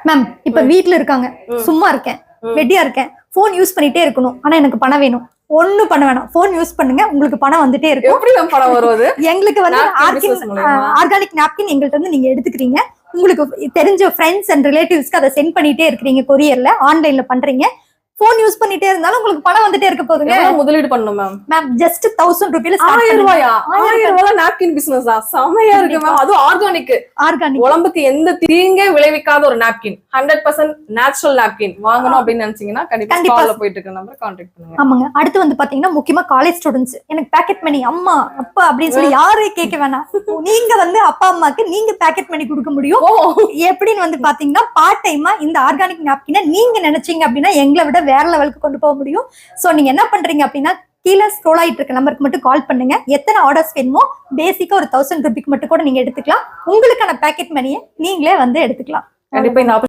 Ma'am இப்ப வீட்டுல இருக்காங்க, சும்மா இருக்கேன், வெட்டியா இருக்கேன், போன் யூஸ் பண்ணிட்டே இருக்கணும், ஆனா எனக்கு பணம் வேணும். ஒண்ணும் பண்ண வேணாம், போன் யூஸ் பண்ணுங்க, உங்களுக்கு பணம் வந்துட்டே இருக்கும். எப்படி பணம் வருவது? எங்களுக்கு வந்து ஆர்கானிக் நாப்கின் எங்கள்கிட்ட இருந்து நீங்க எடுத்துக்கிறீங்க, உங்களுக்கு தெரிஞ்ச ஃப்ரெண்ட்ஸ் அண்ட் ரிலேட்டிவ்ஸ்க்கு அதை சென்ட் பண்ணிட்டே இருக்கிறீங்க, கொரியர்ல ஆன்லைன்ல பண்றீங்க, போன் யூஸ் பண்ணிட்டே இருந்தாலும் உங்களுக்கு பணம் வந்துட்டே இருக்க போகுதுங்க. முதலீடு பண்ணணும் மேம். மேம் ஜஸ்ட் 1000 ரூபாயில 1000 ரூபாயா? 1000 ரூபாய் நாப்கின் பிசினஸ் செமையா இருக்கு மேம். அது ஆர்கானிக், உடம்புக்கு எந்த தீங்கே விளைவிக்காத ஒரு நாப்கின், 100% நேச்சுரல் நாப்கின் வாங்கணும் அப்படின்னு நினைச்சீங்கன்னா கண்டிப்பா ஸ்டால்ல போயிட்டு இருக்க நம்பரை கான்டாக்ட் பண்ணுங்க. ஆமாங்க. அடுத்து வந்து பாத்தீங்கன்னா முக்கியமா காலேஜ் ஸ்டூடெண்ட்ஸ், எனக்கு பேக்கெட் மணி அம்மா அப்பா அப்படின்னு சொல்லி யாரே கேட்க வேணாம், நீங்க வந்து அப்பா அம்மாக்கு நீங்க பேக்கெட் மணி கொடுக்க முடியும். எப்படின்னு வந்து பாத்தீங்கன்னா பார்ட் டைமா இந்த ஆர்கானிக் நாப்கினை நீங்க நினைச்சீங்க அப்படின்னா எங்களை விட வேற லெவலுக்கு கொண்டு போக முடியும். சோ நீங்க என்ன பண்றீங்க அப்படின்னா கீழே ஸ்க்ரோல் ஆயிட்டு இருக்க நம்பருக்கு மட்டும் கால் பண்ணுங்க. எத்தனை ஆர்டர்ஸ் வேணுமோ பேசிக்கா ஒரு 1000 ரூபாய்க்கு மட்டும் கூட நீங்க எடுத்துக்கலாம். உங்களுக்கான பேக்கெட் மணியை நீங்களே வந்து எடுத்துக்கலாம். கண்டிப்பா இந்த